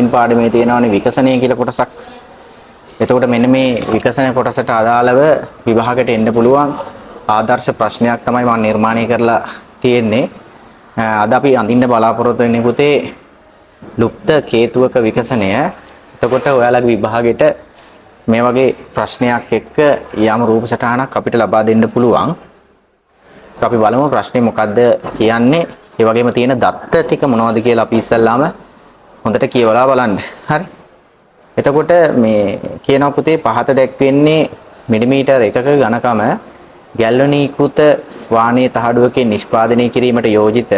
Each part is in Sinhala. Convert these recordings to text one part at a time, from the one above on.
නවීන පාඩමේ තියෙනවානේ විකසනය කියලා කොටසක්. එතකොට මෙන්න මේ විකසන කොටසට අදාළව විභාගයට එන්න පුළුවන් ආදර්ශ ප්‍රශ්නයක් තමයි මම නිර්මාණය කරලා තියෙන්නේ. අද අපි අඳින්න බලාපොරොත්තු වෙන්නේ පුතේ ලුප්ත කේතුවක විකසනය. එතකොට ඔයාලගේ විභාගෙට මේ වගේ ප්‍රශ්නයක් එක්ක යම් රූප සටහනක් අපිට ලබා දෙන්න පුළුවන්. අපි බලමු ප්‍රශ්නේ මොකද්ද කියන්නේ. ඒ වගේම තියෙන දත්ත ටික මොනවද කියලා අපි ඉස්සල්ලාම හොඳට කියවලා බලන්න. හරි. එතකොට මේ කියනවා පුතේ පහත දැක්වෙන්නේ මිලිමීටර් එකක ඝනකම ගැල්වනීකృత වාණයේ තහඩුවකින් නිෂ්පාදනය කිරීමට යෝජිත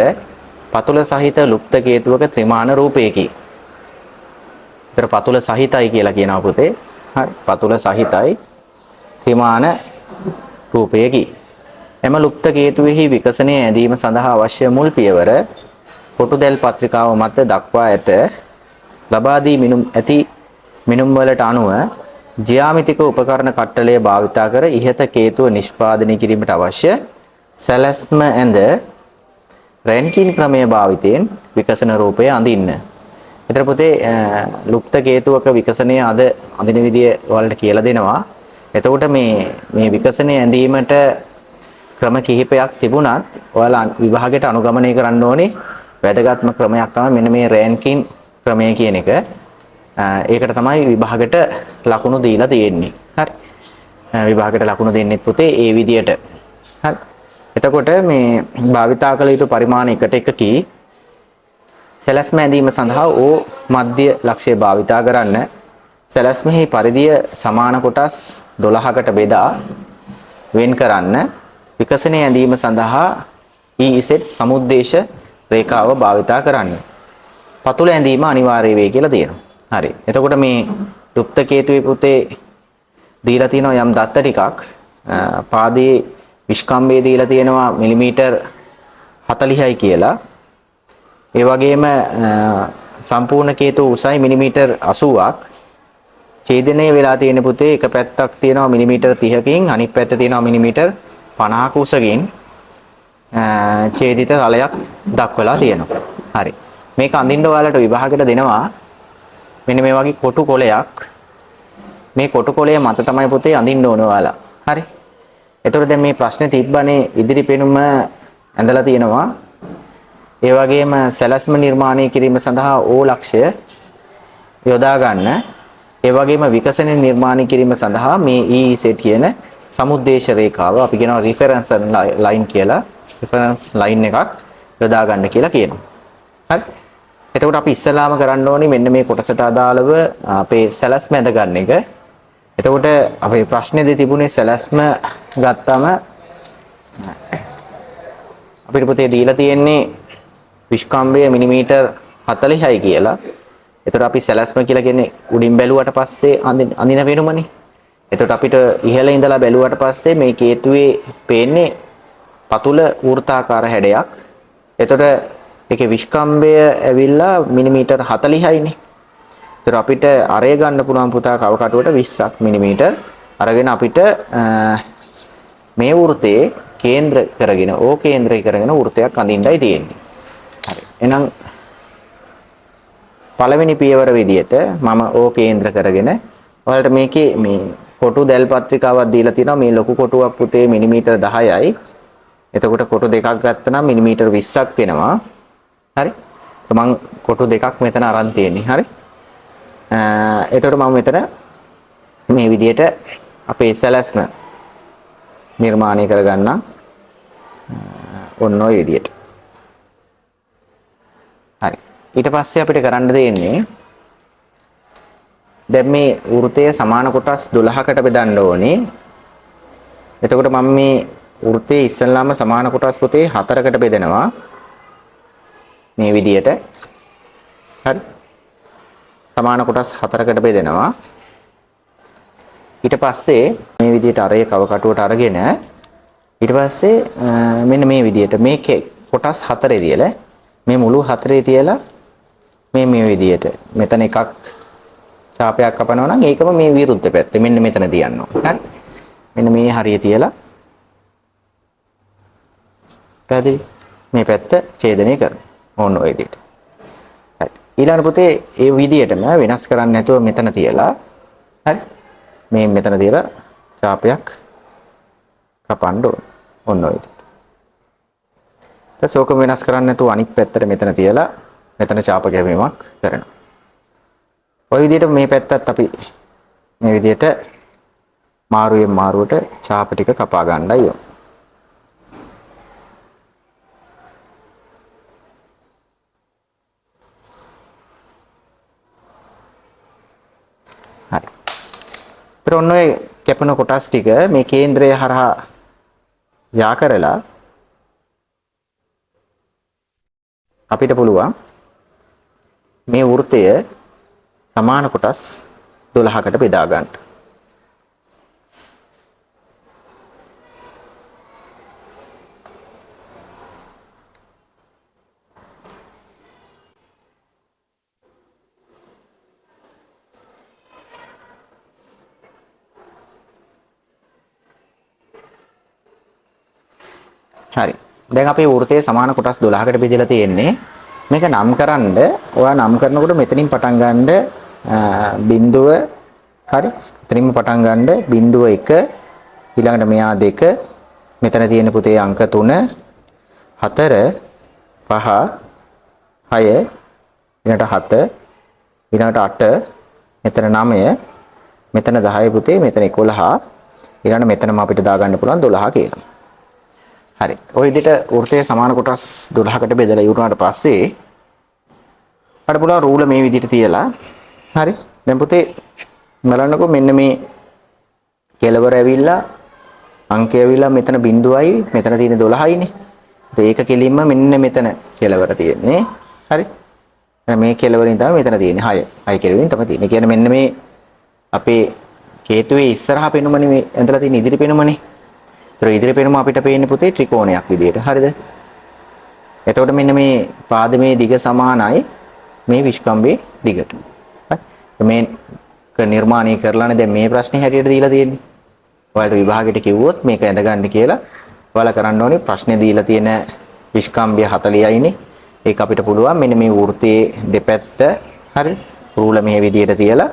පතුල සහිත ලුප්ත කේතුවක ත්‍රිමාන රූපයකි. ඒතර පතුල සහිතයි කියලා කියනවා පුතේ. හරි. පතුල සහිතයි ත්‍රිමාන රූපයකි. එම ලුප්ත කේතුවෙහි විකසනය ඇඳීම සඳහා අවශ්‍ය මුල් පියවර කොටු දැල් පත්‍රිකාව මත දක්වා ඇත. ලබා දී මිනුම් වලට අනුව ජ්‍යාමිතික උපකරණ කට්ටලය භාවිතා කර ඉහත කේතුව නිෂ්පාදනය කිරීමට අවශ්‍ය සැලැස්ම ඇඳ රැන්කින් ක්‍රමය භාවිතයෙන් විකසන රූපය අඳින්න. එතන පුතේ ලුප්ත කේතුවක විකසනය අද අඳින විදිය වලට කියලා දෙනවා. එතකොට මේ විකසනය ඇඳීමට ක්‍රම කිහිපයක් තිබුණත් ඔයාලා විභාගයට අනුගමනය කරන්න ඕනේ වැදගත්ම ක්‍රමයක් තමයි මෙන්න මේ රැන්කින් ක්‍රමය කියන එක. ඒකට තමයි විභාගයට ලකුණු දීලා තියෙන්නේ. හරි. විභාගයට ලකුණු දෙන්නෙත් පුතේ ඒ විදියට. හරි. එතකොට මේ භාවිතා කළ යුතු පරිමාණ එකට එකකි සැලැස්ම ඇඳීම සඳහා ඕ මධ්‍ය ලක්ෂ්‍ය භාවිතා කරන්න. සැලැස්මෙහි පරිධිය සමාන කොටස් 12කට බෙදා වෙන් කරන්න. විකසනය ඇඳීම සඳහා EZ සමුද්දේශ රේඛාව භාවිතා කරන්න. පතුල ඇඳීම අනිවාර්ය වේ කියලා තියෙනවා. හරි. එතකොට මේ ලුප්ත කේතුවේ පුතේ දීලා තියෙනවා යම් දත්ත ටිකක්. පාදයේ විස්කම්භය දීලා තියෙනවා මිලිමීටර් 40යි කියලා. ඒ වගේම සම්පූර්ණ කේතුව උසයි මිලිමීටර් 80ක්. ඡේදනය වෙලා තියෙන පුතේ එක පැත්තක් තියෙනවා මිලිමීටර් 30කින් අනිත් පැත්ත තියෙනවා මිලිමීටර් 50ක උසකින් ඡේදිත තලයක් දක්වලා තියෙනවා. හරි. මේක අඳින්න ඔයාලට විභාගයට දෙනවා. මෙන්න මේ වගේ කොටු කොලයක්. මේ කොටු කොලය මත තමයි පුතේ අඳින්න ඕන ඔයාලා. හරි. එතකොට දැන් මේ ප්‍රශ්නේ තිබ්බනේ ඉදිරි පෙනුම ඇඳලා තියෙනවා. ඒ වගේම සැලැස්ම නිර්මාණය කිරීම සඳහා ඕ ලක්ෂය යොදා ගන්න. ඒ වගේම විකසන නිර්මාණය කිරීම සඳහා මේ EZ කියන සමුද්දේශ රේඛාව අපි කියනවා රිෆරන්ස් ලයින් කියලා. රිෆරන්ස් ලයින් එකක් යොදා ගන්න කියලා කියනවා. හරි. එතකොට අපි ඉස්සලාම කරන්න ඕනේ මෙන්න මේ කොටසට අදාළව අපේ සැලැස්ම ඇඳ ගන්න එක. එතකොට අපේ ප්‍රශ්නේදී තිබුණේ සැලැස්ම ගත්තම අපිට පුතේ දීලා තියෙන්නේ විස්කම්භය මිලිමීටර් 40යි කියලා. එතකොට අපි සැලැස්ම කියලා කියන්නේ උඩින් බැලුවට පස්සේ අඳින වෙනුමනේ. එතකොට අපිට ඉහළ ඉඳලා බැලුවට පස්සේ මේ කේතුවේ පේන්නේ පතුල වෘත්තාකාර හැඩයක්. එතකොට ඒකේ විස්කම්භය ඇවිල්ලා මිලිමීටර් 40යිනේ. ඒතර අපිට අරය ගන්න පුළුවන් පුතා කව කටුවට 20ක් මිලිමීටර් අරගෙන අපිට මේ වෘතයේ කේන්ද්‍ර කරගෙන කේන්ද්‍රය කරගෙන වෘතයක් අඳින්නයි තියෙන්නේ. හරි. එහෙනම් පළවෙනි පියවර විදියට මම කේන්ද්‍ර කරගෙන ඔයාලට මේකේ මේ කොටු දැල් පත්‍රිකාවක් දීලා තියෙනවා. මේ ලොකු කොටුවක් පුතේ මිලිමීටර් 10යි. එතකොට කොටු දෙකක් ගත්තනම් මිලිමීටර් 20ක් වෙනවා. හරි. මම කොටු දෙකක් මෙතන අරන් තියෙන්නේ. හරි. එතකොට මම මෙතන මේ විදියට අපේ සැලැස්ම නිර්මාණය කරගන්නම්. ඔන්න ඔය විදියට. හරි. ඊට පස්සේ අපිට කරන්න දෙන්නේ දැන් මේ වෘතය සමාන කොටස් 12කට බෙදන්න ඕනේ. එතකොට මම මේ වෘතයේ ඉස්සෙල්ලාම සමාන කොටස් පුතේ 4කට බෙදනවා. මේ විදියට. හරි. සමාන කොටස් 4කට බෙදෙනවා. ඊට පස්සේ මේ විදියට අරේ කව කටුවට අරගෙන ඊට පස්සේ මෙන්න මේ විදියට මේ කොටස් 4 තියලා මේ මුළු 4 තියලා මේ විදියට මෙතන එකක් ඡාපයක් කපනවා නම් ඒකම මේ විරුද්ධ පැත්තේ මෙන්න මෙතන තියන්න ඕනේ. හරි. මෙන්න මේ හරිය තියලා පැහැදිලි මේ පැත්ත ඡේදනය කරනවා. ඕන ඔය විදියට. හරි. ඊළඟ පුතේ ඒ විදියටම වෙනස් කරන්නේ නැතුව මෙතන තියලා හරි මේ මෙතන තියලා ඡාපයක් කපන්න ඕන. ඔන්න ඔය විදිහට. ඊට සෝක වෙනස් කරන්නේ නැතුව අනිත් පැත්තට මෙතන තියලා මෙතන ඡාප කැවීමක් කරනවා. ඔය විදිහට මේ පැත්තත් අපි මේ විදිහට මාරුවෙන් මාරුවට ඡාප ටික කපා ගන්නයි ඕන. හරි. ඒතර ඔන්න ඔය කැපෙන කොටස් ටික මේ කේන්ද්‍රය හරහා යා කරලා අපිට පුළුවන් මේ වෘත්තය සමාන කොටස් 12කට බෙදා ගන්න. හරි. දැන් අපේ වෘත්තයේ සමාන කොටස් 12කට බෙදලා තියෙන්නේ. මේක නම් කරන්න ඔයා නම් කරනකොට මෙතනින් පටන් ගන්න බිඳුව හරි. එතනින්ම පටන් ගන්න බිඳුව 1 ඊළඟට මෙයා 2 මෙතන තියෙන පුතේ අංක 3 4 5 6 ඊළඟට 7 ඊළඟට 8 මෙතන 9 මෙතන 10 පුතේ මෙතන 11 ඊළඟට මෙතනම අපිට දාගන්න පුළුවන් 12 කියලා. හරි. ඔය විදිහට වෘත්තයේ සමාන කොටස් 12කට බෙදලා ඉවරනාට පස්සේ අපිට පුළුවන් රූල මේ විදිහට තියලා හරි. දැන් පුතේ බලන්නකෝ මෙන්න මේ කෙලවර ඇවිල්ලා අංකය ඇවිල්ලා මෙතන බිඳුවයි මෙතන තියෙන 12යිනේ. ඒක කෙලින්ම මෙන්න මෙතන කෙලවර තියෙන්නේ. හරි. මේ කෙලවරින් තමයි මෙතන තියෙන්නේ 6. 6 කෙලවරින් තමයි තියෙන්නේ. කියන්නේ මෙන්න මේ අපේ කේතුවේ ඉස්සරහා පෙනුමනේ මේ ඇඳලා තියෙන ඉදිරි පෙනුමනේ. ඒතර ඉදිරි පෙනුම අපිට පේන්නේ පුතේ ත්‍රිකෝණයක් විදියට. හරිද? එතකොට මෙන්න මේ පාදමේ දිග සමානයි මේ විස්කම්බේ දිගට. හරි. මේක නිර්මාණය කරලානේ දැන් මේ ප්‍රශ්නේ හැටියට දීලා තියෙන්නේ. ඔයාලට විභාගෙට කිව්වොත් මේක ඇඳ ගන්න කියලා ඔයාලා කරන්න ඕනේ ප්‍රශ්නේ දීලා තියෙන විස්කම්බය 40යිනේ. ඒක අපිට පුළුවන් මෙන්න මේ වෘත්තයේ දෙපැත්ත හරි රූල මේ විදියට තියලා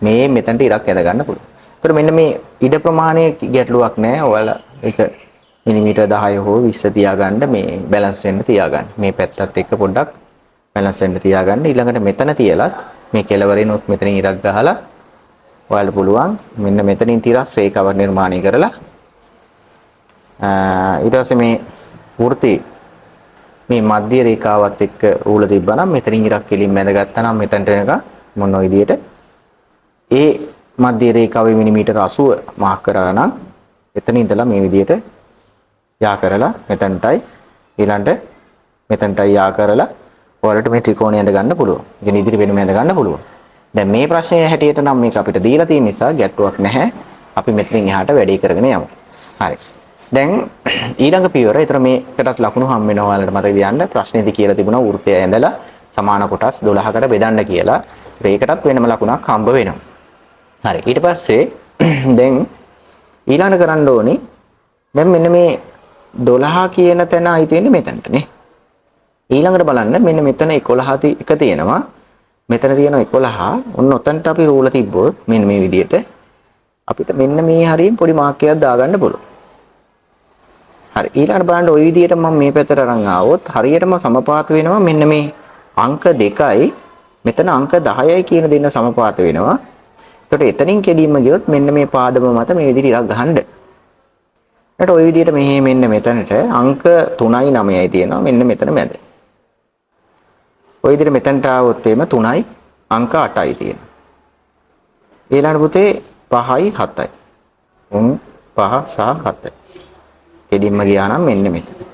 මේ මෙතනට ඉරක් ඇඳ ගන්න පුළුවන්. ඒතර මෙන්න මේ ඉඩ ප්‍රමාණයේ ගැටලුවක් නැහැ. ඔයාලා ඒක මිලිමීටර් 10 හෝ 20 තියාගන්න මේ බැලන්ස් වෙන්න තියාගන්න. මේ පැත්තත් එක්ක පොඩ්ඩක් බැලන්ස් වෙන්න තියාගන්න. ඊළඟට මෙතන තියලත් මේ කෙලවරිනුත් මෙතනින් ඉරක් ගහලා ඔයාලට පුළුවන් මෙන්න මෙතනින් තිරස් රේඛාවක් නිර්මාණය කරලා ඊට පස්සේ මේ වෘත්තයේ මේ මධ්‍ය රේඛාවත් එක්ක රූල තිබ්බනම් මෙතනින් ඉරක් කෙලින් මැදගත්තා නම් මෙතනට එනකම් මොන ඔය විදියට ඒ මධ්‍ය රේඛාවේ මිලිමීටර 80 මාක් කරා නම් එතන ඉඳලා මේ විදියට යා කරලා මෙතනටයි ඊළඟට මෙතනටයි යා කරලා ඔයාලට මේ ත්‍රිකෝණය ඇඳ ගන්න පුළුවන්. ඉතින් ඉදිරි පෙනුම ඇඳ ගන්න පුළුවන්. දැන් මේ ප්‍රශ්නයේ හැටියට නම් මේක අපිට දීලා තියෙන නිසා ගැට්ටුවක් නැහැ. අපි මෙතනින් එහාට වැඩේ කරගෙන යමු. හරි. දැන් ඊළඟ පියවර. ඊතර මේකටත් ලකුණු හම් වෙනවා ඔයාලට මතක තියාගන්න. ප්‍රශ්නේදී කියලා තිබුණා වෘත්තය ඇඳලා සමාන කොටස් 12කට බෙදන්න කියලා. ඒකටත් වෙනම ලකුණක් හම්බ වෙනවා. හරි. ඊට පස්සේ දැන් ඊළඟ කරන්න ඕනේ දැන් මෙන්න මේ 12 කියන තැන අයිති වෙන්නේ මෙතනටනේ. ඊළඟට බලන්න මෙන්න මෙතන 11 එක තියෙනවා. මෙතන තියෙනවා 11. ඔන්න ඔතනට අපි රූල තිබ්බොත් මෙන්න මේ විදිහට අපිට මෙන්න මේ හරියෙන් පොඩි මාක් එකක් දාගන්න පුළුවන්. හරි. ඊළඟට බලන්න ওই විදිහට මම මේ පැත්තට අරන් ආවොත් හරියටම සමපාත වෙනවා මෙන්න මේ අංක 2යි මෙතන අංක 10යි කියන දෙන්න සමපාත වෙනවා. එතකොට එතනින් කෙලින්ම ගියොත් මෙන්න මේ පාදම මත මේ විදිහට ඉරක් ගහන්න. ඊට ওই විදිහට මෙහෙ මෙන්න මෙතනට අංක 3යි 9යි තියෙනවා මෙන්න මෙතන මැද. ওই විදිහට මෙතනට ආවොත් එimhe 3යි අංක 8යි තියෙනවා. ඊළඟ පුතේ 5යි 7යි. 3 5 සහ 7යි. කෙලින්ම ගියා නම් මෙන්න මෙතන.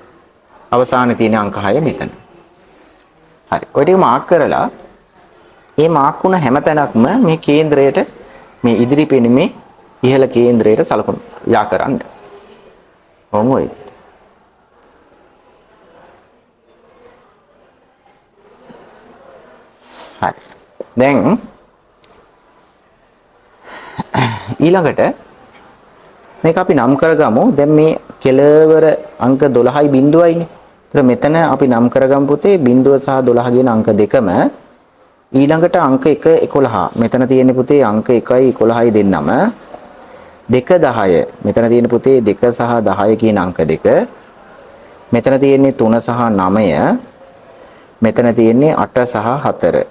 අවසානයේ තියෙන අංක 6 මෙතන. හරි. ඔය ටික මාක් කරලා මේ මාක් වුණ හැම තැනක්ම මේ කේන්ද්‍රයට මේ ඉදිරි පෙනුමේ ඉහළ කේන්ද්‍රයට සලකුණු යා කරන්න. ඔහොමයි. හරි. දැන් ඊළඟට මේක අපි නම් කරගමු. දැන් මේ කෙලවර අංක 12යි බිඳුවයිනේ. ඒතර මෙතන අපි නම් කරගමු පුතේ බිඳුව සහ 12 කියන අංක දෙකම ඊළඟට අංක 1 11. මෙතන තියෙන්නේ පුතේ අංක 1යි 11යි දෙන්නම 2 10. මෙතන තියෙන පුතේ 2 සහ 10 කියන අංක දෙක. මෙතන තියෙන්නේ 3 සහ 9. මෙතන තියෙන්නේ 8 සහ 4.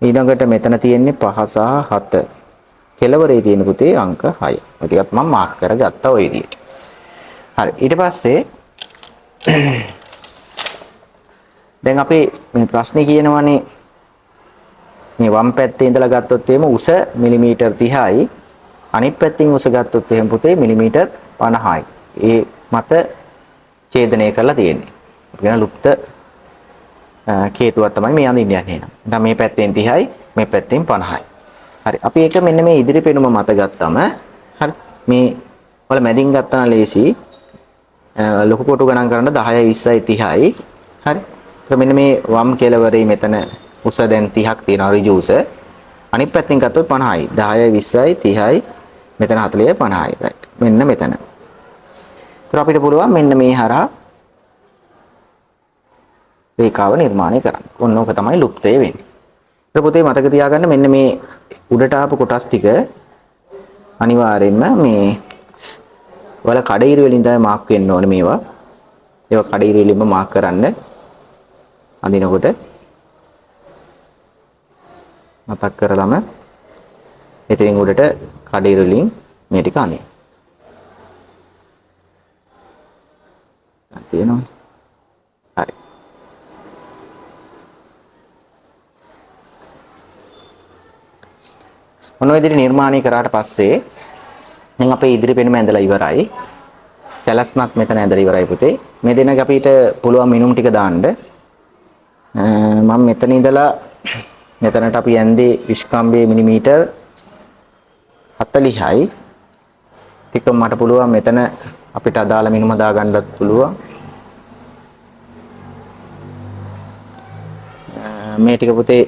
ඊළඟට මෙතන තියෙන්නේ 5 සහ 7. කෙලවරේ තියෙන පුතේ අංක 6. ඔය ටිකත් මම මාක් කරගත්තා ඔය විදිහට. හරි. ඊට පස්සේ දැන් අපි මේ ප්‍රශ්නේ කියනවානේ මේ වම් පැත්තේ ඉඳලා ගත්තොත් එහෙම උස මිලිමීටර් 30යි අනිත් පැත්තෙන් උස ගත්තොත් එහෙම පුතේ මිලිමීටර් 50යි. ඒ මත ඡේදනය කරලා තියෙන්නේ. කියන ලුප්ත කේතුවක් තමයි මේ අඳින්න යන්නේ නේද. දැන් මේ පැත්තෙන් 30යි මේ පැත්තෙන් 50යි. හරි. අපි ඒක මෙන්න මේ ඉදිරි පෙනුම මත ගත්තම හරි මේ වල මැදින් ගත්තා නම් ලේසි ලොකු කොටු ගණන් කරන්න 10යි 20යි 30යි. හරි. ඒක මෙන්න මේ වම් කෙළවරේ මෙතන උස දැන් 30ක් තියෙනවා ඍජු උස. අනිත් පැත්තෙන් ගත්තොත් 50යි. 10යි 20යි 30යි මෙතන 40යි 50යි. රයිට්. මෙන්න මෙතන. ඒතර අපිට පුළුවන් මෙන්න මේ හරහා රේඛාව නිර්මාණය කරන්න. ඔන්න ඕක තමයි ලුප්තය වෙන්නේ. ඒක පොතේ මතක තියාගන්න මෙන්න මේ උඩට ආපු කොටස් ටික අනිවාර්යයෙන්ම මේ වල කඩිරි වලින් තමයි මාක් වෙන්න ඕනේ මේවා. ඒවා කඩිරි වලින්ම මාක් කරන්න. අඳිනකොට මතක් කරලම එතනින් උඩට කඩිරි වලින් මේ ටික අඳින්න. තියෙනවා. හරි. මොන විදිහට නිර්මාණය කරාට පස්සේ දැන් අපේ ඉදිරි පෙනුම ඇඳලා ඉවරයි. සැලැස්මක් මෙතන ඇඳලා ඉවරයි පුතේ. මේ දෙනක අපිට පුළුවන් මිනුම් ටික දාන්න. මම මෙතන ඉඳලා මෙතනට අපි ඇඳේ විස්කම්බේ මිලිමීටර් 40යි. ටික මට පුළුවන් මෙතන අපිට අදාළ මිනුම දාගන්නත් පුළුවන්. මේ ටික පුතේ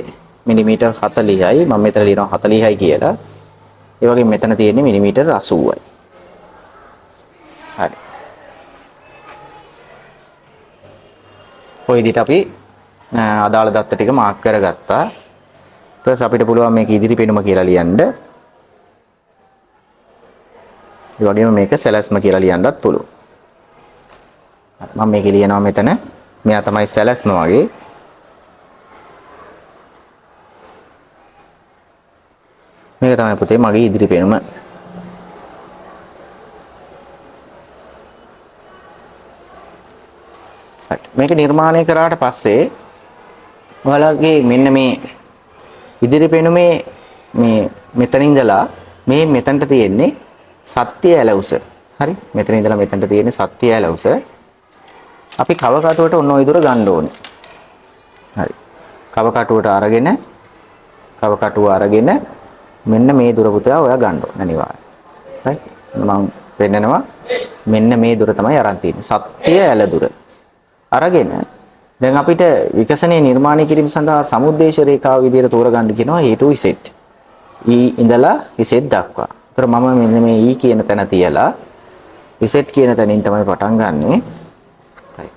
මිලිමීටර් 40යි. මම මෙතන ලියනවා 40යි කියලා. ඒ වගේ මෙතන තියෙන්නේ මිලිමීටර් 80යි. හරි. ඔය විදිහට අපි අදාළ දත්ත ටික මාක් කරගත්තා. ඊට පස්සේ අපිට පුළුවන් මේක ඉදිරි පෙනුම කියලා ලියන්න. ඒ වගේම මේක සැලැස්ම කියලා ලියන්නත් පුළුවන්. මම මේක ලියනවා මෙතන. මෙයා තමයි සැලැස්ම වගේ. මේක තමයි පුතේ මගේ ඉදිරි පෙනුම. මේක නිර්මාණය කරාට පස්සේ ඔයාලගේ මෙන්න මේ ඉදිරි පෙනුමේ මේ මෙතන ඉඳලා මේ මෙතනට තියෙන්නේ සත්‍ය ඇල උස. හරි? මෙතන ඉඳලා මෙතනට තියෙන්නේ සත්‍ය ඇල උස. අපි කව කටුවට ඔන්න ඔය දුර ගන්න ඕනේ. හරි. කව කටුවට අරගෙන මෙන්න මේ දුර පුතේ ඔයා ගන්න ඕනේ අනිවාර්යයෙන්. හරි? මම පෙන්නනවා මෙන්න මේ දුර තමයි අරන් තියෙන්නේ. සත්‍ය ඇල දුර. අරගෙන දැන් අපිට විකසනයේ නිර්මාණය කිරීම සඳහා සමුද්දේශ රේඛාව විදිහට තෝරගන්න කියනවා A to Z. E ඉඳලා Z දක්වා. ඒතර මම මෙන්න මේ E කියන තැන තියලා Z කියන තැනින් තමයි පටන් ගන්නෙ. right.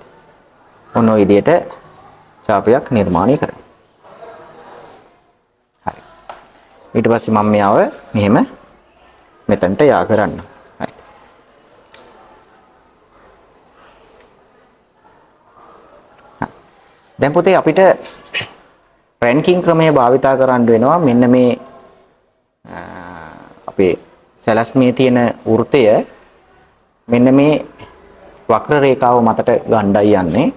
ඔන්න ඔය විදිහට ඡාපයක් නිර්මාණය කරනවා. හරි. ඊට පස්සේ මම මෙයාව මෙහෙම මෙතනට යා කරන්න. දැන් පුතේ අපිට රැන්කින් ක්‍රමය භාවිතා කරන්න වෙනවා මෙන්න මේ අපේ සැලැස්මේ තියෙන වෘත්තය මෙන්න මේ වක්‍ර රේඛාව මතට ගණ්ඩායි යන්නේ.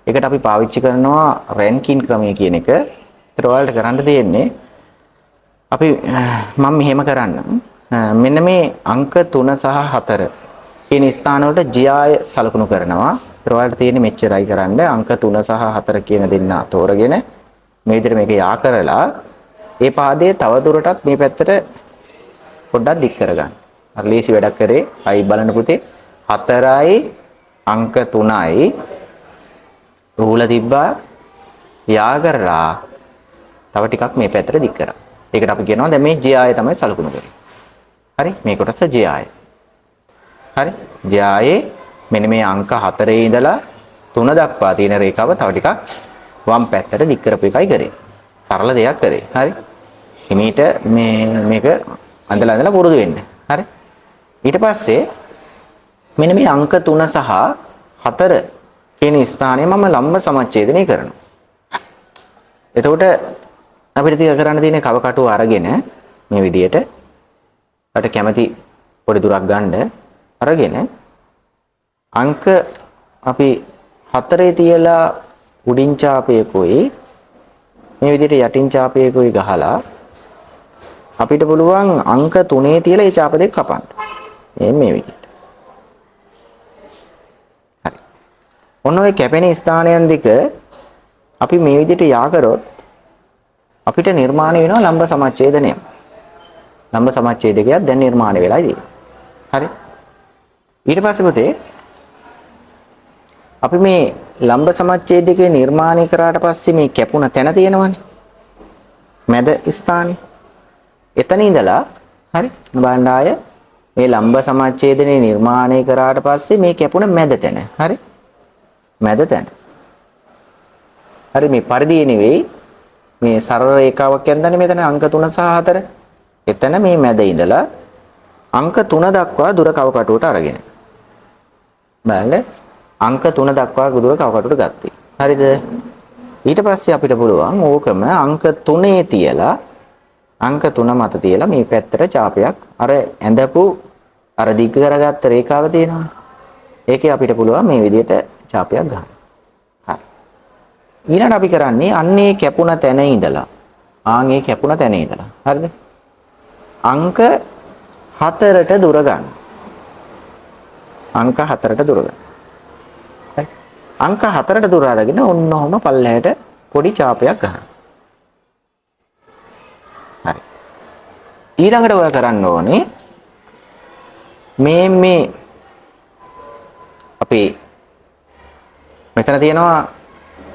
ඒකට අපි පාවිච්චි කරනවා රැන්කින් ක්‍රමය කියන එක. ඒතර ඔයාලට කරන්න තියෙන්නේ අපි මම මෙහෙම කරන්නම්. මෙන්න මේ අංක 3 සහ 4 කියන ස්ථාන වලට GI සලකුණු කරනවා. ඔයාලට තියෙන්නේ මෙච්චරයි කරන්න. අංක 3 සහ 4 කියන දෙන්න තෝරගෙන මේ විදිහට මේක යා කරලා ඒ පාදයේ තව දුරටත් මේ පැත්තට පොඩ්ඩක් දික් කරගන්න. අර ලේසි වැඩක් කරේ. අයි බලන්න පුතේ 4යි අංක 3යි රූල තිබ්බා යා කරලා තව ටිකක් මේ පැත්තට දික් කරා. ඒකට අපි කියනවා දැන් මේ GI තමයි සලකුණු කරේ. හරි? මේ කොටස GI. හරි? GI මෙන්න මේ අංක 4 ඉඳලා 3 දක්වා තියෙන රේඛාව තව ටිකක් වම් පැත්තට දික් කරපු එකයි කරේ. සරල දෙයක් කරේ. හරි. හිමීට මේක අඳලා පුරුදු වෙන්න. හරි. ඊට පස්සේ මෙන්න මේ අංක 3 සහ 4 කියන ස්ථානයේ මම ලම්බ සමච්ඡේදනය කරනවා. එතකොට අපිට තිය කරන්න තියෙන කව කටුව අරගෙන මේ විදියට අට කැමැති පොඩි දුරක් ගන්න අරගෙන අංක අපි 4 තියලා උඩින් ඡාපයකෝයි මේ විදියට යටින් ඡාපයකෝයි ගහලා අපිට පුළුවන් අංක 3 තියලා මේ ඡාප දෙක කපන්න. මේ විදියට. හරි. ඔන්න ඔය කැපෙන ස්ථානයන් දෙක අපි මේ විදියට යා කරොත් අපිට නිර්මාණය වෙනවා ලම්බ සමච්ඡේදනය. ලම්බ සමච්ඡේදකයක් දැන් නිර්මාණය වෙලා ඉතියි. හරි. ඊට පස්සේ පුතේ අපි මේ ලම්බ සමච්ඡේදකේ නිර්මාණය කරාට පස්සේ මේ කැපුණ තැන තියෙනවනේ. මැද ස්ථානේ. එතන ඉඳලා හරි බලන්න ආය මේ ලම්බ සමච්ඡේදනේ නිර්මාණය කරාට පස්සේ මේ කැපුණ මැද තැන. හරි. මැද තැන. හරි මේ පරිධිය නෙවෙයි මේ සරල රේඛාවක් යන්දන්නේ මෙතන අංක 3 සහ 4. එතන මේ මැද ඉඳලා අංක 3 දක්වා දුර කව කටුවට අරගෙන. බලන්න අංක 3 දක්වා දුර කව කටුවට ගත්තේ. හරිද? ඊට පස්සේ අපිට පුළුවන් ඕකම අංක 3 තියලා අංක 3 මත තියලා මේ පැත්තට ඡාපයක් අර ඇඳපු අර දිග කරගත්ත රේඛාව තියෙනවා. ඒකේ අපිට පුළුවන් මේ විදිහට ඡාපයක් ගන්න. හරි. ඊළඟට අපි කරන්නේ අන්නේ කැපුණ තැන ඉඳලා ආන්ගේ කැපුණ තැන ඉඳලා. හරිද? අංක 4ට දුර ගන්න. අංක 4ට දුර ගන්න. හරි. අංක 4ට දුර අරගෙන ඔන්න ඔහම පල්ලෙහාට පොඩි ඡාපයක් ගන්න. හරි. ඊළඟට ඔයා කරන්න ඕනේ මේ අපි මෙතන තියෙනවා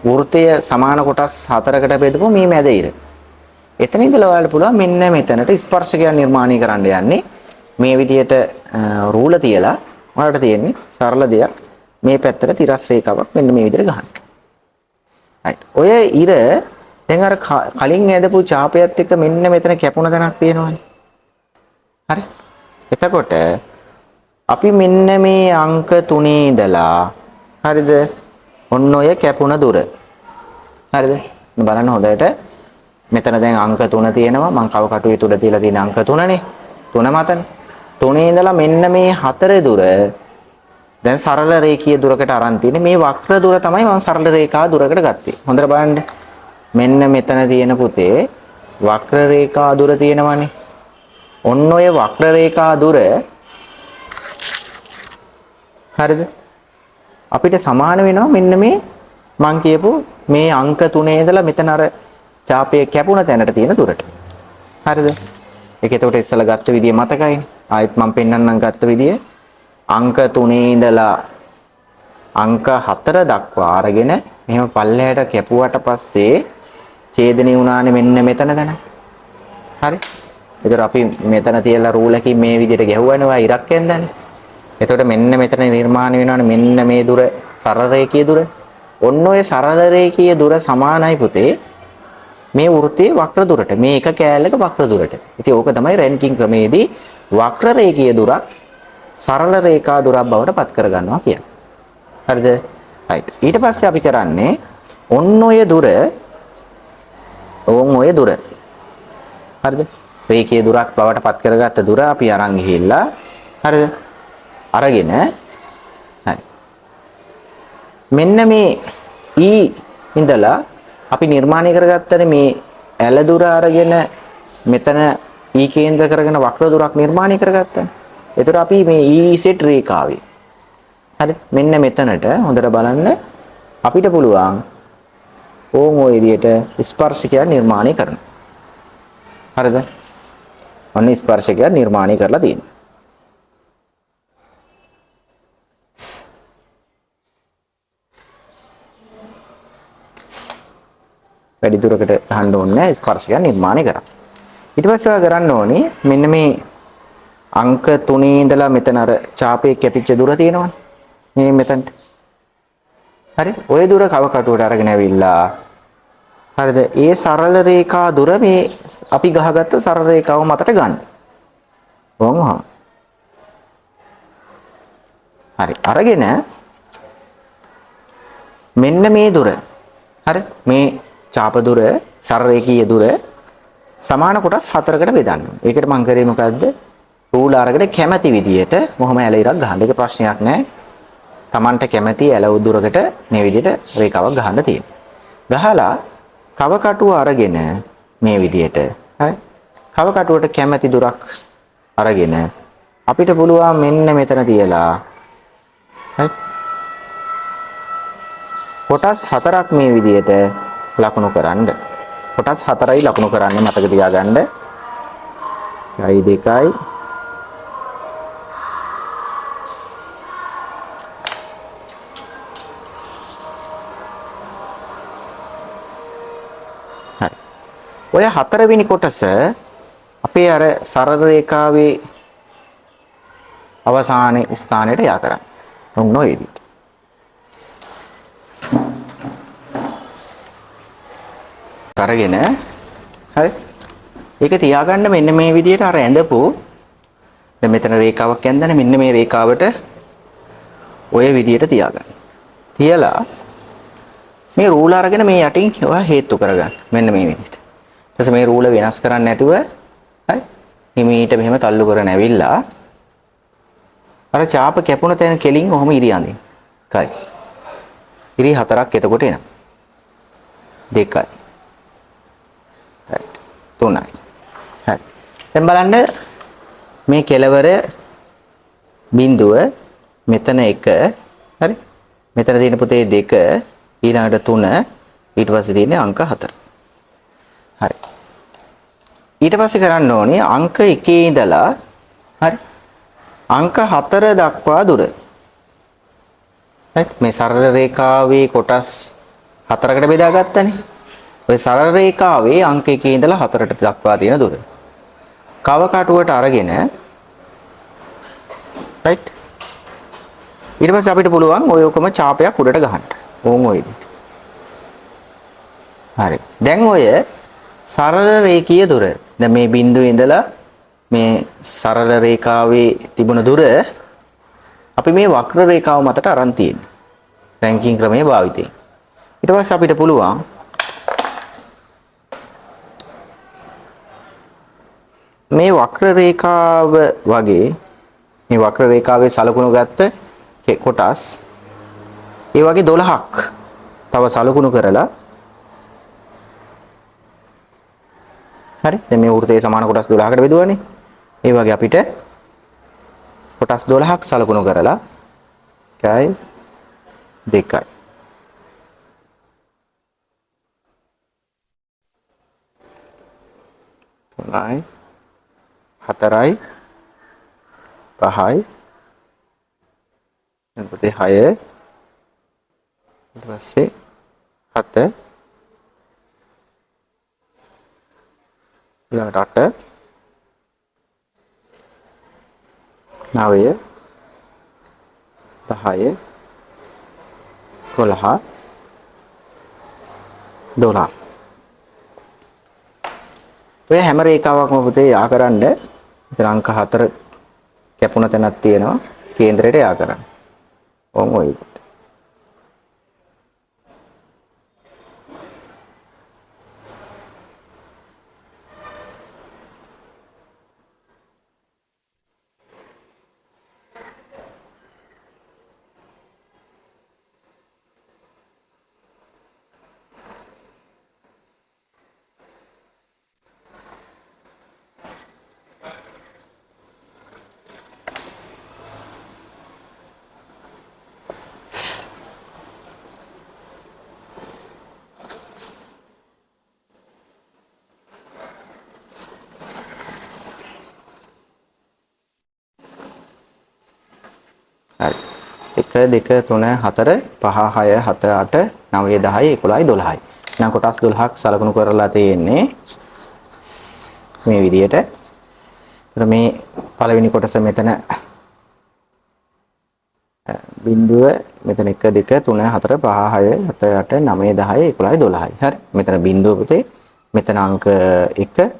වෘත්තය සමාන කොටස් 4කට බෙදපු මේ මැද ඉර. එතන ඉඳලා ඔයාලට පුළුවන් මෙන්න මෙතනට ස්පර්ශකයක් නිර්මාණය කරන්න යන්නේ. මේ විදියට රූල තියලා ඔයාලට තියෙන්නේ සරල දෙයක්. මේ පැත්තට තිරස් රේඛාවක් මෙන්න මේ විදියට ගන්න. right. ඔය ඉර දැන් අර කලින් ඇදපු ඡාපයත් එක්ක මෙන්න මෙතන කැපුණ තැනක් තියෙනවනේ. හරි. එතකොට අපි මෙන්න මේ අංක 3 ඉඳලා හරිද? ඔන්න ඔය කැපුණ දුර. හරිද? බලන්න හොඳට. මෙතන දැන් අංක 3 තියෙනවා. මම කව කටුවේ තුඩ තියලා තියෙන අංක 3නේ. 3 මතනේ. 3 ඉඳලා මෙන්න මේ 4 දුර දැන් සරල රේඛීය දුරකට අරන් තියෙන්නේ. මේ වක්‍ර දුර තමයි මම සරල රේඛා දුරකට ගත්තේ. හොඳට බලන්න. මෙන්න මෙතන තියෙන පුතේ වක්‍ර රේඛා දුර තියෙනවනේ. ඔන්න ඔය වක්‍ර රේඛා දුර හරිද? අපිට සමාන වෙනවා මෙන්න මේ මං කියපු මේ අංක 3 ඉඳලා මෙතන අර ඡාපයේ කැපුණ තැනට තියෙන දුරට. හරිද? ඒක එතකොට ඉස්සලා ගත්ත විදිය මතකයිනේ. ආයෙත් මම පෙන්නන්නම් ගත්ත විදිය. අංක 3 ඉඳලා අංක 4 දක්වා අරගෙන මෙහෙම පල්ලෙහාට කැපුවට පස්සේ ඡේදනය වුණානේ මෙන්න මෙතන දැන. හරි? ඒතර අපි මෙතන තියලා රූලකින් මේ විදිහට ගැහුවානේ ඔයා ඉරක් යන්දානේ. එතකොට මෙන්න මෙතන නිර්මාණය වෙනවනේ මෙන්න මේ දුර සරල රේඛීය දුර. ඔන්න ඔය සරල රේඛීය දුර සමානයි පුතේ මේ වෘත්තයේ වක්‍ර දුරට. මේ එක කෑල්ලක වක්‍ර දුරට. ඉතින් ඕක තමයි රැන්කින් ක්‍රමයේදී වක්‍ර රේඛීය දුරක් සරල රේඛා දුරක් බවට පත් කර ගන්නවා කියන්නේ. හරිද? right. ඊට පස්සේ අපි කරන්නේ ඔන්න ඔය දුර ඔය දුර. හරිද? රේඛීය දුරක් බවට පත් කරගත්ත දුර අපි අරන් ගිහිල්ලා හරිද? අරගෙන හරි. මෙන්න මේ ඉඳලා අපි නිර්මාණය කරගත්තනේ මේ ඇල දුර අරගෙන මෙතන කේන්ද්‍ර කරගෙන වක්‍ර දුරක් නිර්මාණය කරගත්තා. ඒතර අපි මේ සෙට් රේඛාවේ හරි මෙන්න මෙතනට හොඳට බලන්න අපිට පුළුවන් ඕන් ඔය විදියට ස්පර්ශකයක් නිර්මාණය කරන්න. හරිද? ඔන්න ස්පර්ශකයක් නිර්මාණය කරලා තියෙනවා. වැඩි දුරකට ගහන්න ඕනේ ස්පර්ශකයක් නිර්මාණය කරා. ඊට පස්සේ ඔයා කරන්න ඕනේ මෙන්න මේ අංක 3 ඉඳලා මෙතන අර ඡාපයේ කැපිච්ච දුර තියෙනවනේ. මේ මෙතනට. හරි? ওই දුර කව කටුවට අරගෙන ඇවිල්ලා හරිද? ඒ සරල රේඛා දුර මේ අපි ගහගත්ත සරල රේඛාව මතට ගන්න. කොහොමද? හරි. අරගෙන මෙන්න මේ දුර. හරි? මේ ඡාප දුර, සරල රේඛීය දුර සමාන කොටස් හතරකට බෙදන්න. ඒකට මම කරේ මොකද්ද? රූල අරගෙන කැමැති විදියට මොහොම ඇල ඉරක් ගහන්න. ඒක ප්‍රශ්නයක් නෑ. Tamanට කැමැති ඇල උදුරකට මේ විදියට රේඛාවක් ගහන්න තියෙනවා. ගහලා කව කටුව අරගෙන මේ විදියට හරි කව කටුවට කැමැති දුරක් අරගෙන අපිට පුළුවන් මෙන්න මෙතන තියලා හරි කොටස් හතරක් මේ විදියට ලකුණු කරන්න. කොටස් හතරයි ලකුණු කරන්න මතක තියාගන්න. 2 2යි හරි. ඔය හතරවෙනි කොටස අපේ අර සරල රේඛාවේ අවසාන ස්ථානයට යා කරන්න. ඔන්න ඔය විදිහට. අරගෙන හරි. ඒක තියාගන්න මෙන්න මේ විදිහට අර ඇඳපු දැන් මෙතන රේඛාවක් ඇඳන්නේ මෙන්න මේ රේඛාවට ඔය විදිහට තියාගන්න. තියලා මේ රූල අරගෙන මේ යටින් ඒවා හේතු කරගන්න. මෙන්න මේ විදිහට. ඊට පස්සේ මේ රූල වෙනස් කරන්නේ නැතුව හරි. හිමීට මෙහෙම තල්ලු කරගෙන ඇවිල්ලා අර ඡාප කැපුණ තැන කෙලින් ඔහොම ඉරියන්දින්. එකයි. ඉරි හතරක් එතකොට එනවා. දෙකයි. right. තුනයි. හරි. දැන් බලන්න මේ කෙලවර බිඳුව මෙතන 1 හරි. මෙතන තියෙන පුතේ 2 ඊළඟට 3 ඊට පස්සේ තියෙන්නේ අංක 4. හරි. ඊට පස්සේ කරන්න ඕනේ අංක 1 ඉඳලා හරි අංක 4 දක්වා දුර. right මේ සරල රේඛාවේ කොටස් 4කට බෙදාගත්තනේ. ඔය සරල රේඛාවේ අංක 1 ඉඳලා 4ට දක්වා තියෙන දුර. කව කටුවට අරගෙන right ඊට පස්සේ අපිට පුළුවන් ඔය ඔකම ඡාපයක් උඩට ගහන්න. ඕන් ඔය විදිහට. හරි. දැන් ඔය සරල රේඛීය දුර. දැන් මේ බිඳුවේ ඉඳලා මේ සරල රේඛාවේ තිබුණ දුර අපි මේ වක්‍ර රේඛාව මතට අරන් තියෙනවා. රැන්කින් ක්‍රමයේ භාවිතයෙන්. ඊට පස්සේ අපිට පුළුවන් මේ වක්‍ර රේඛාව වගේ මේ වක්‍ර රේඛාවේ සලකුණු ගත්ත කොටස් ඒ වගේ 12ක් තව සලකුණු කරලා හරි දැන් මේ වෘත්තයේ සමාන කොටස් 12කට බෙදුවානේ ඒ වගේ අපිට කොටස් 12ක් සලකුණු කරලා 1යි 2යි 3යි 4යි 5යි එතකොට 6 ඊට පස්සේ 7 ඊළඟට 8 9 10 11 12 ඔය හැම රේඛාවක්ම පුතේ යා කරන්න ඉතින් අංක 4 කැපුණ තැනක් තියෙනවා කේන්දරයට යා කරන්න. ඔව් ඔය විදිහට. හරි 1 2 3 4 5 6 7 8 9 10 11යි 12යි. නම් කොටස් 12ක් සලකුණු කරලා තියෙන්නේ මේ විදිහට. ඒතර මේ පළවෙනි කොටස මෙතන බිඳුව මෙතන 1 2 3 4 5 6 7 8 9 10 11 12යි. හරි. මෙතන බිඳුව පුතේ. මෙතන අංක 1,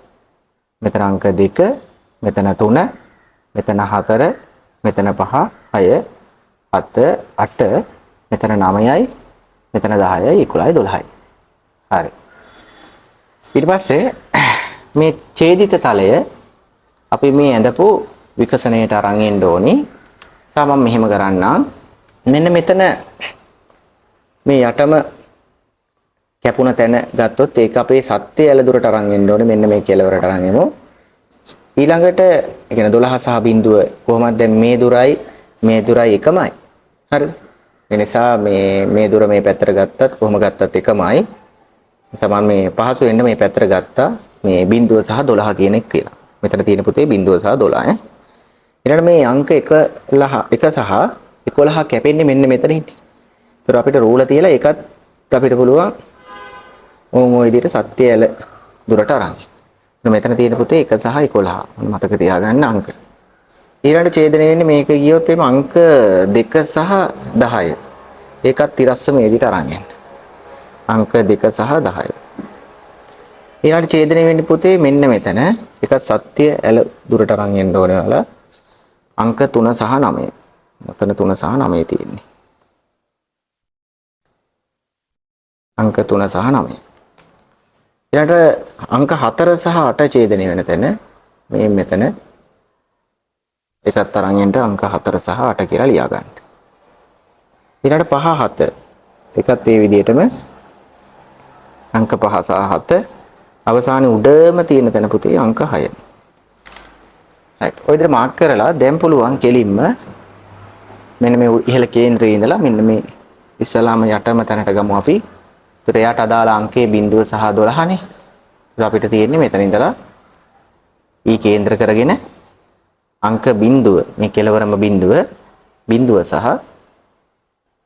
මෙතන අංක 2, මෙතන 3, මෙතන 4, මෙතන 5, 6, 7, 8, මෙතන 9යි, මෙතන 10යි, 11යි, 12යි. හරි. ඊට පස්සේ මේ ඡේදිත තලය අපි මේ ඇඳපු විකසණයට අරන් එන්න ඕනි. සා මම මෙහෙම කරන්නම්. මෙන්න මෙතන මේ යටම කැපුණ තැන ගත්තොත් ඒක අපේ සත්‍ය ඇල දුරට අරන් එන්න ඕනේ. මෙන්න මේ කෙලවරට අරන් එමු. ඊළඟට ඒ කියන්නේ 12 සහ බිඳුව කොහොමද දැන් මේ දුරයි එකමයි. හරිද? ඒ නිසා මේ දුර මේ පැත්තට ගත්තත් කොහොම ගත්තත් එකමයි. සමහර මේ පහසු වෙන්න මේ පැත්තට ගත්තා මේ බිඳුව සහ 12 කියන එක කියලා. මෙතන තියෙන පුතේ බිඳුව සහ 12 ඊළඟට මේ අංක 1 සහ 11 කැපෙන්නේ මෙන්න මෙතන හිටියේ. ඒතර අපිට රූල තියලා ඒකත් අපිට පුළුවන් ওই විදිහට සත්‍ය ඇල දුරට අරන්. මෙතන තියෙන පුතේ 1 සහ 11. මතක තියාගන්න අංක. ඊළඟට ඡේදනය වෙන්නේ මේක ගියොත් එimhe අංක 2 සහ 10. ඒකත් තිරස්ස මේ විදිහට අරන් යන්න. අංක 2 සහ 10. ඊළඟට ඡේදනය වෙන්නේ පුතේ මෙන්න මෙතන. ඒකත් සත්‍ය ඇල දුරට අරන් යන්න ඕනේ වල අංක 3 සහ 9. මෙතන 3 සහ 9 තියෙන්නේ. අංක 3 සහ 9. ඊළඟට අංක 4 සහ 8 ඡේදනය වෙන තැන මේ මෙතන එකත් අරන් යන්න අංක 4 සහ 8 කියලා ලියා ගන්න. ඊළඟට 5 7 එකත් ඒ විදිහටම අංක 5 සහ 7 අවසානයේ උඩම තියෙන තැන පුතේ අංක 6. right ඔය විදිහට මාර්ක් කරලා දැන් පුළුවන් කෙලින්ම මෙන්න මේ ඉහළ කේන්ද්‍රයේ ඉඳලා මෙන්න මේ ඉස්සලාම යටම තැනට ගමු අපි. ඒතර එයාට අදාළ අංකයේ බිඳුව සහ 12නේ. ඒක අපිට තියෙන්නේ මෙතන ඉඳලා ඊ කේන්ද්‍ර කරගෙන අංක බිඳුව මේ කෙලවරම බිඳුව සහ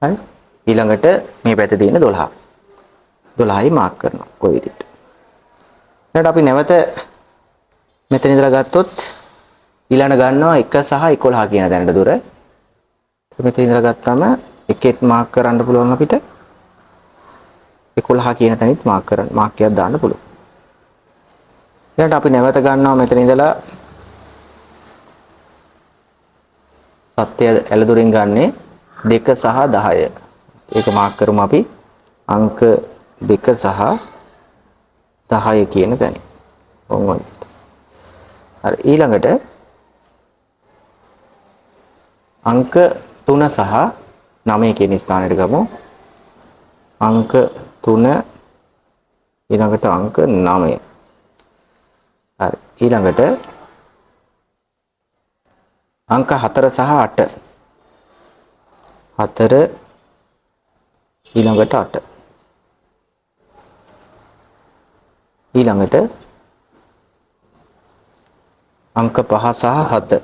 හරි ඊළඟට මේ පැත්තේ තියෙන 12. 12යි මාර්ක් කරනවා කොයි විදිහට. ඊට අපි නැවත මෙතන ඉඳලා ගත්තොත් ඊළඟ ගන්නවා 1 සහ 11 කියන තැනට දුර. මෙතන ඉඳලා ගත්තාම එකෙත් මාර්ක් කරන්න පුළුවන් අපිට. 11 කියන තැනිත් මාර්ක් එකක් දාන්න පුළුවන්. ඊළඟට අපි නැවත ගන්නවා මෙතන ඉඳලා සත්‍ය ඇල දුරින් ගන්නේ 2 සහ 10. ඒක මාර්ක් කරමු අපි අංක 2 සහ 10 කියන තැන. ඔව්. හරි ඊළඟට අංක 3 සහ 9 කියන ස්ථානයට ගමු. අංක 3 ඊළඟට අංක 9. හරි ඊළඟට අංක 4 සහ 8. 4 ඊළඟට 8. ඊළඟට අංක 5 සහ 7.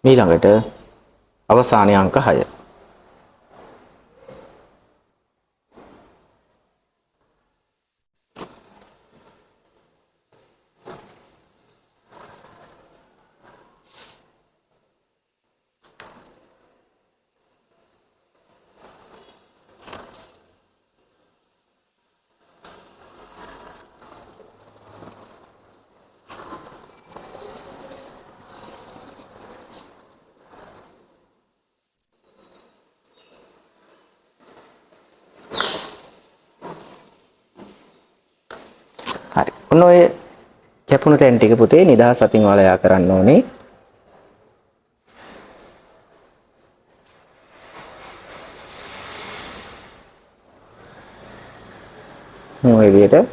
ඊළඟට අවසානයේ අංක 6. හරි. ඔන්න ඔය කැපුණු තැන් ටික පුතේ නිදහස් අතින් වලයා කරන්න ඕනේ. මේ විදිහට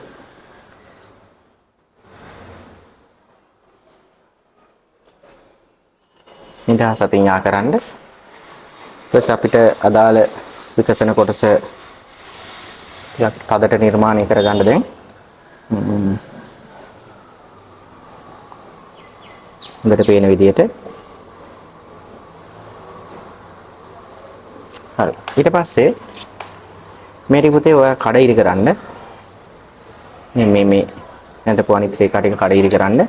නිදහස් අතින් යා කරන්න. ඊට අපිට අදාළ විකසන කොටස ටිකක් තදට නිර්මාණය කරගන්න දැන් හොඳට පේන විදිහට. හරි. ඊට පස්සේ මේ ටික පුතේ ඔයා කඩ ඉරි කරන්න. මේ නැතපු අනිත් රේඛා ටික කඩ ඉරි කරන්න.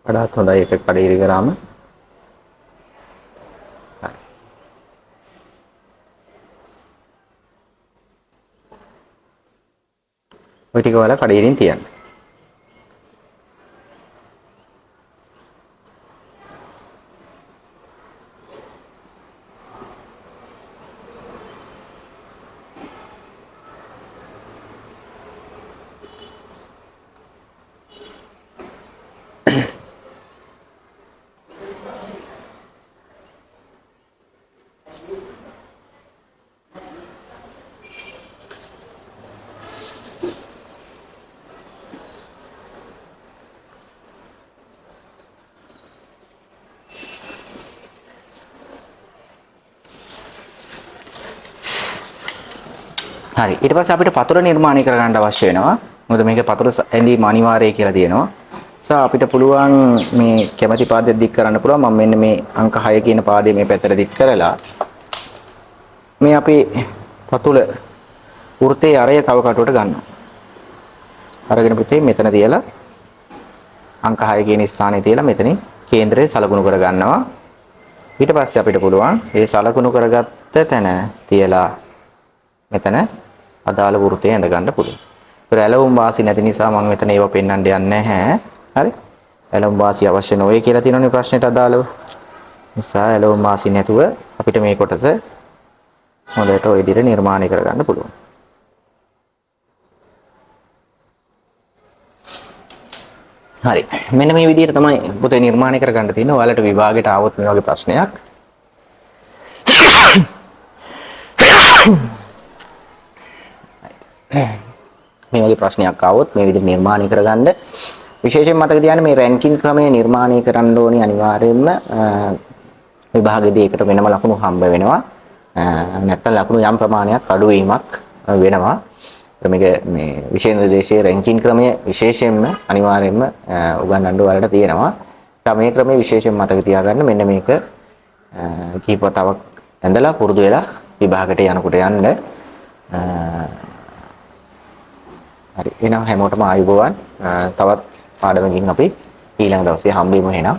වඩාත් හොඳයි එක කඩේරි කරාම. ඔය ටික ඔයාලා කඩේරින් තියන්න. හරි ඊට පස්සේ අපිට පතුර නිර්මාණය කරගන්න අවශ්‍ය වෙනවා. මොකද මේකේ පතුර ඇඳීම අනිවාර්යයි කියලා තියෙනවා. අපිට පුළුවන් මේ කැමැති පාදයක් දික් කරන්න පුළුවන්. මම මෙන්න මේ අංක 6 කියන පාදේ මේ පැත්තට දික් කරලා මේ අපි පතුල වෘත්තයේ අරය කව කටුවට ගන්නවා. අරගෙන පුතේ මෙතන තියලා අංක 6 කියන ස්ථානයේ තියලා මෙතනින් කේන්ද්‍රය සලකුණු කර ගන්නවා. ඊට පස්සේ අපිට පුළුවන් මේ සලකුණු කරගත්ත තැන තියලා මෙතන අදාළ වෘත්තය ඇඳ ගන්න පුළුවන්. ඒතර ඇලවුම් වාසි නැති නිසා මම මෙතන ඒව පෙන්වන්න යන්නේ නැහැ. හරි? ඇලවුම් වාසි අවශ්‍ය නොවේ කියලා තියෙනනේ ප්‍රශ්නෙට අදාළව. නිසා ඇලවුම් වාසි නැතුව අපිට මේ කොටස හොඳට ඔය විදිහට නිර්මාණය කරගන්න පුළුවන්. හරි. මෙන්න මේ විදිහට තමයි පුතේ නිර්මාණය කරගන්න තියෙන්නේ. ඔයාලට විභාගයට ආවොත් මේ වගේ ප්‍රශ්නයක් මේ වගේ ප්‍රශ්නයක් ආවොත් මේ විදිහට නිර්මාණය කරගන්න විශේෂයෙන් මතක තියාගන්න මේ රැන්කින් ක්‍රමය නිර්මාණය කරන්න ඕනේ අනිවාර්යයෙන්ම විභාගයේදී ඒකට වෙනම ලකුණු හම්බ වෙනවා නැත්නම් ලකුණු යම් ප්‍රමාණයක් අඩු වීමක් වෙනවා මේක මේ විශේෂ නිර්දේශයේ රැන්කින් ක්‍රමය විශේෂයෙන්ම අනිවාර්යයෙන්ම උගන්වන්න ඔයාලට තියෙනවා මේ ක්‍රමය විශේෂයෙන් මතක තියාගන්න මෙන්න මේක කීප වතාවක් ඇඳලා පුරුදු වෙලා විභාගයට යනකොට යන්න හරි එහෙනම් හැමෝටම ආයුබෝවන් තවත් පාඩමකින් අපි ඊළඟ දවසේ හම්බෙමු එහෙනම්